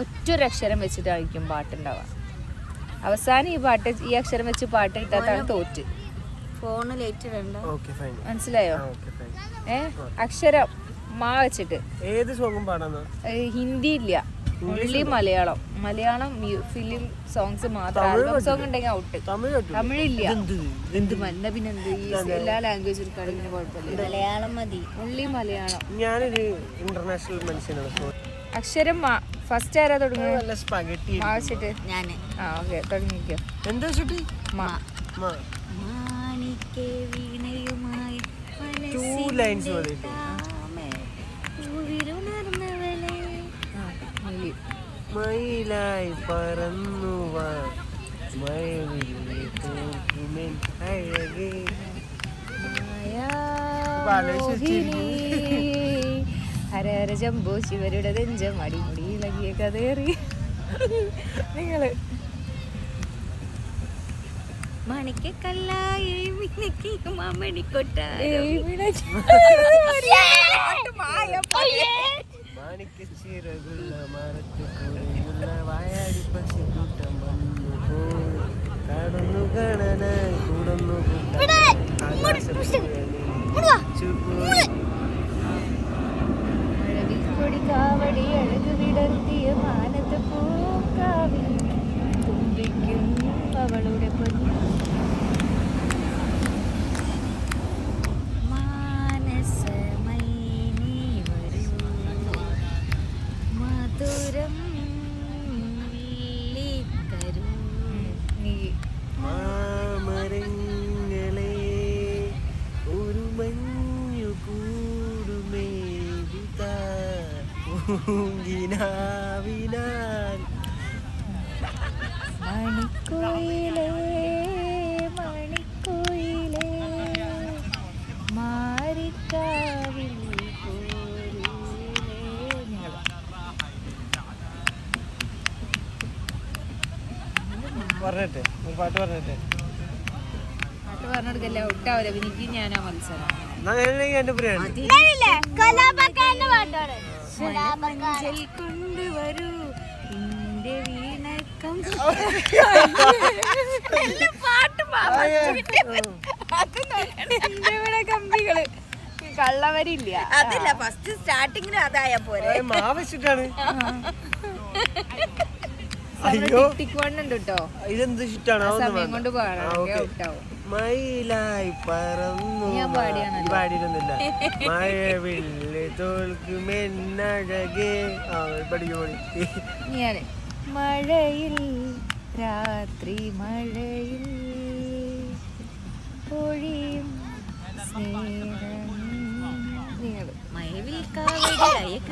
ഒറ്റൊരു അക്ഷരം വെച്ചിട്ടായിരിക്കും പാട്ടുണ്ടാവുക. അവസാനം ഈ അക്ഷരം വെച്ച് പാട്ട് കിട്ടാത്താണ് തോറ്റ്. മനസ്സിലായോ? അക്ഷരം മാ വെച്ചിട്ട്. ഏത് സോങ്ങും പാടാന്നോ? ഹിന്ദി ഇല്ല, ഓൺലി മലയാളം. ഫിലിം സോങ്സ് മാത്രം. ആൽബം സോങ് ഉണ്ടെങ്കിൽ ഔട്ട്. തമിഴില്ല. പിന്നെ എന്ത് എല്ലാ ലാംഗ്വേജ് എടുക്കുകയാണെങ്കിൽ കുഴപ്പമില്ല. മലയാളം മതി, ഓൺലി മലയാളം. ഞാനൊരു ഇന്റർനാഷണൽ മനുഷ്യനാണ്. അക്ഷരം മാ. ഫസ്റ്റ് ആരാ തുടങ്ങുന്നത്? മാ വെച്ചിട്ട് ഞാന്. ഓക്കെ, തുടങ്ങിക്കോ. എന്താ വെച്ചിട്ട്? മാ. Two lines മതി. മയിലായി പറന്നുവാ ഹരഹര ജംബോ ശിവരുടെ നെഞ്ചം അടിമുടി ഇളകിയ കഥേറി. നിങ്ങള് മണിക്കല്ലായി മാണിക്കച്ചിറകുള്ള മരത്തുകൂടെയുള്ള വായാടി പക്ഷിക്കൂട്ടം വന്നു പോയി കടന്നു കാണാനായി കൂടുന്നു കൊടി കാവടി അഴകു വിടർത്തിയ മാനത്ത് പൂക്കാവിൽ തുമ്പിക്കും അവളുടെ പൊന്നു മണിക്കോയിലേ മണിക്കോയിലേ മാരിക്കാവിൽ പറഞ്ഞിട്ടെ ഒരു പാട്ട് പറഞ്ഞിട്ടെ. പാട്ട് പറഞ്ഞെടുക്കല്ലേ ഒട്ടാവൂല. എനിക്ക് ഞാനാ മത്സരം. കൊണ്ടുവരൂ എന്റെ വീണക്കം. കമ്പികള് കള്ളവരില്ല. അതില്ല, ഫസ്റ്റ് സ്റ്റാർട്ടിങ്ങിന് അതായ പോലെ മാവച്ചിട്ടാണ്. ഇതെന്ത് ഇഷ്ടാണ് സമയം കൊണ്ട് പാടാം. മയിലായി പറന്നു പാടിയിരുന്നില്ല. മഴവില്ല് തോൽക്കുമെന്നഴകേ ഞാന് മഴയിൽ രാത്രി മഴയിൽ പൊഴിയും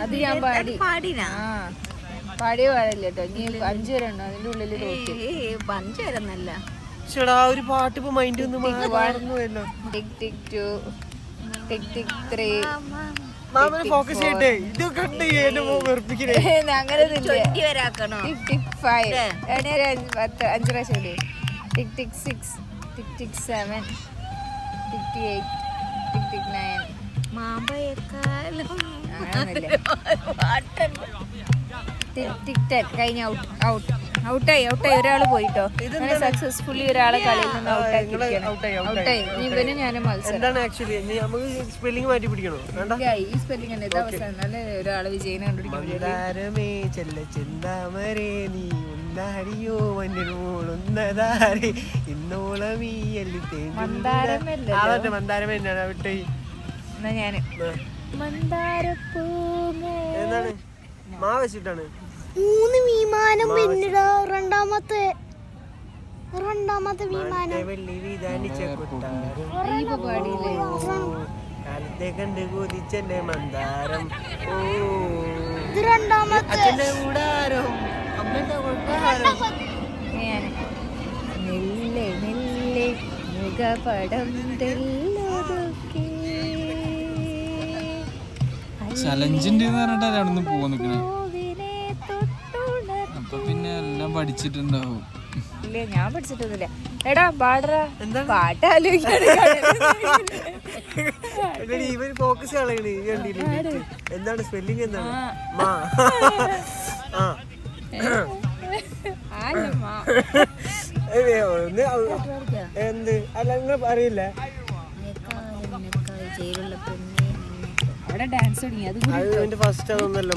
അത് ഞാൻ പാടിയ പാടില്ല കേട്ടോ. നീ 5 വരെ ഉണ്ടോ അതിന്റെ ഉള്ളിൽ? 5 വരെ എന്നല്ല, ഒരു പാട്ട് ഇപ്പൊ മൈൻഡ് ഒന്ന് മാറുന്നുവല്ലോ. ടിക് ടിക് 2, ടിക് ടിക് 3. മാമനെ ഫോക്കസ് ചെയ്യട്ടെ. ഇത് കണ്ട് വെറുപ്പിക്കണേ. അങ്ങനെ ടിക് ടിക് 5 5 പ്രാവശ്യം. ടിക് ടിക് 6, ടിക് tick 7, tick tick 8, tick tick 9. മാമ്പഴക്കാലം ടിക് ടിക് 10 കഴിഞ്ഞ ഔട്ടായി ഒരാള് പോയിട്ടോ. സക്സസ്ഫുള്ളി ഒരാളെ കളിയിൽ നിന്ന് ഔട്ടായി. ഇവനും ഞാനും മത്സരം. സ്പെല്ലിംഗ് മാറ്റി പിടിക്കണോ? ഈ സ്പെല്ലിംഗ് തന്നെ. ഇത് അവസാനം നല്ല ഒരാളെ വിജയനെ കണ്ടുപിടിക്കാൻ. എന്നാ ഞാന് എന്താണ് മാ വെച്ചിട്ടാണ് 3 വിമാനം. പിന്നീട് രണ്ടാമത്തെ വിമാനം കാലത്തെ കണ്ട് കൊതിച്ചെന്റെ മന്ദാരം. രണ്ടാമത്തെ കൂടാരം അമ്മന്റെ കൊട്ടാരം. നെല്ലെ നെല്ലെ മുഖപടം തെല്ലൊതുക്കി. ചലഞ്ചിന്റെ പറഞ്ഞിട്ട് അവിടെ നിന്ന് പോവാൻ നിക്കണേ. അപ്പൊ പിന്നെ എല്ലാം പഠിച്ചിട്ടുണ്ടാവും. ഇല്ല, ഞാൻ പഠിച്ചിട്ടൊന്നുമില്ല. എടാ പാടറാ. പാട്ടാലോചിക്കാണ്. ഫോക്കസ് എന്താണ് സ്പെല്ലിംഗ്? എന്താണ് അല്ല നിങ്ങൾ അറിയില്ലേ ചേരുള്ള പെണ്ണെ അവിടെ ഡാൻസ് തുടങ്ങി അത് അത് എന്റെ ഫസ്റ്റ് അതൊന്നല്ല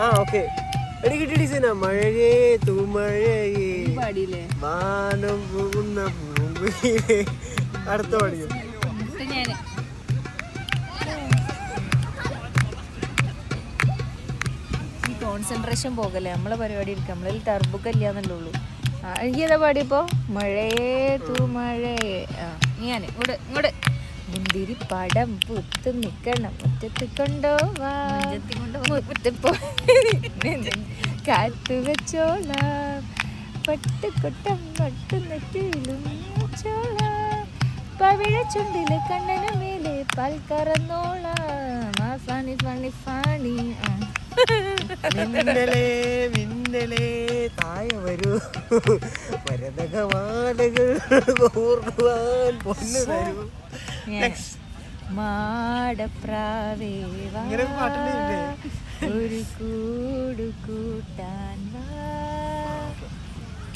ആ ഓക്കെ എടി കിട്ടി സീന മഴയേ തൂമഴയേ പാടിയില്ലേ മാനം പോകുന്ന പൂങ്കുയിലേ അടുത്ത പാടിയോ ഞാന് ഈ കോൺസെൻട്രേഷൻ പോകല്ലേ നമ്മളെ പരിപാടി എടുക്കാം നമ്മളിൽ ടർബുക്കല്ലാന്നല്ലേ ഉള്ളൂ എനിക്ക് ഏതാ പാടിയപ്പോ മഴയേ തൂ മഴയേ ഞാന് ഇങ്ങോട്ട് ഇങ്ങോട്ട് മുന്തിരി പടം പുത്ത് നിക്കണം മുറ്റത്ത് കൊണ്ടോവാ കാത്തു വെച്ചോളാം പട്ടുകൊട്ടം പട്ടു നെറ്റിയിലും ചോളാം പവിഴ ചുണ്ടില് കണ്ണന് മേലെ പാൽ കറന്നോളാം ഫണി ഫണി ഫണി മിന്നലേ മിന്നലേ തായ വരൂ മരതകമാലകൾ ഓർക്കുവാൻ പൊന്നു തരൂ മാടപ്രാവേ വാ, ഇങ്ങനെ പാട്ടില്ലേ? ഒരു കൂട് കൂട്ടാൻ വാ.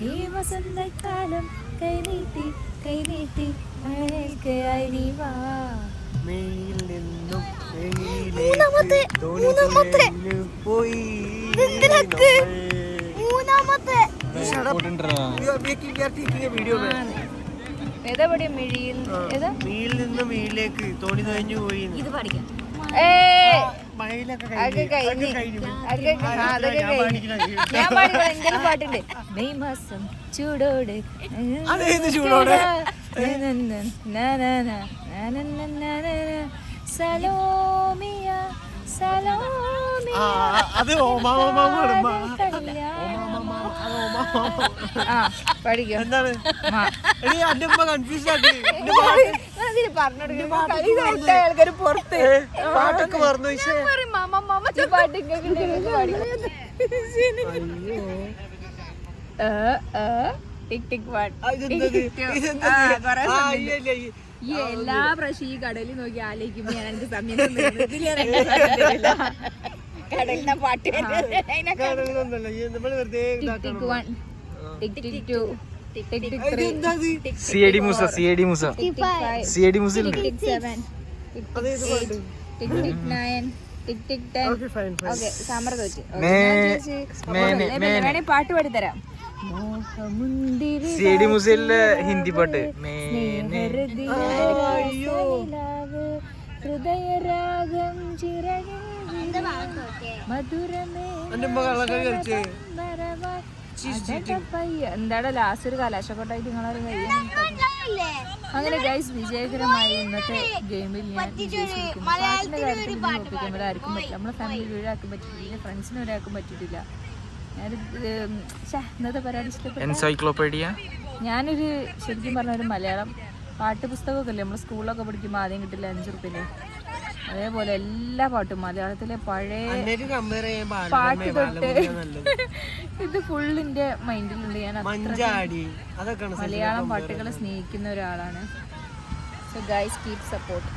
ഈ വസന്തകാലം കൈനീട്ടി കൈനീട്ടി മഴയ്ക്കായി നീ വാ. മെയിൽ നിന്നും മൂന്നാമത്തെ, മൂന്നാമത്തെ. പോയി മൂന്നാമത്തെ വീഡിയോ ഏതാ പടിയ മിഴിയിൽ ഏതാ മീൽ നിന്ന് മീലിലേക്ക് തോണി തുഴഞ്ഞു പോയി ഇത് പഠിക്കാം മഴയിലൊക്കെ അതൊക്കെ കഴിഞ്ഞ് അതൊക്കെ അതൊക്കെ കഴിഞ്ഞ് ഞാൻ പാടി ഭയങ്കര പാട്ടുണ്ട് മെയ് മാസം ചൂടോട് അതേത് ചൂടോടെ? സലോമിയ സലോമിയ അത് ആ പഠിക്കോ എന്താണ് എടി അന്റെ ഉമ്മ കൺഫ്യൂസ് ആക്കി ആൾക്കാർ പുറത്ത് പാട്ടൊക്കെ മറന്നു പക്ഷേ പാട്ട് ടിക് ടിക് പാട്ട് ഈ എല്ലാ പ്രാവശ്യം ഈ കടലിൽ നോക്കി ആലോചിക്കുമ്പോ ഞാൻ എനിക്ക് സമയം കടലിന്റെ പാട്ട് നമ്മൾ വെറുതെ tick 1 tick tick 2 tick tick 3 CID Moosa CID Moosa CID Moosa tick tick 7 tick tick 8 tick tick 9 tick tick 10 okay സാമർ തോറ്റി വേണേ പാട്ട് പാടിത്തരാം സിഐഡി മൂസയിലെ ഹിന്ദി പാട്ട് ഹൃദയരാഗം ചിറകിൽ മധുരമേ എന്താടാ ലാസ്റ്റ് ഒരു കലാശക്കൊട്ടായിട്ട് നിങ്ങളാരും കഴിയാൻ അങ്ങനെ ഗൈസ് വിജയകരമായി ഇന്നത്തെ ഗെയിമിൽ ഞാൻ വിജയിച്ചിരിക്കുന്നു. പാട്ടിന്റെ കാര്യത്തിൽ ഒപ്പിക്കുമ്പോൾ ആർക്കും പറ്റില്ല, നമ്മളെ ഫാമിലിയിൽ ഒരാൾക്കും പറ്റിയിട്ടില്ല, ഫ്രണ്ട്സിന് ഒരാൾക്കും പറ്റിയിട്ടില്ല. ഇന്നത്തെ പരിപാടി ഇഷ്ടപ്പെട്ടു. എൻസൈക്ലോപീഡിയ ഞാനൊരു ശരിക്കും പറഞ്ഞ ഒരു മലയാളം പാട്ട് പുസ്തകമൊക്കെ അല്ലേ നമ്മൾ സ്കൂളിലൊക്കെ പഠിക്കുമ്പോൾ ആദ്യം കിട്ടില്ല 5 റുപ്യല്ലേ, അതേപോലെ എല്ലാ പാട്ടും മലയാളത്തിലെ പഴയ പാട്ട് തൊട്ട് ഇത് ഫുള്ളിന്റെ മൈൻഡിലുണ്ട്. ഞാൻ മലയാളം പാട്ടുകളെ സ്നേഹിക്കുന്ന ഒരാളാണ്. So guys keep support.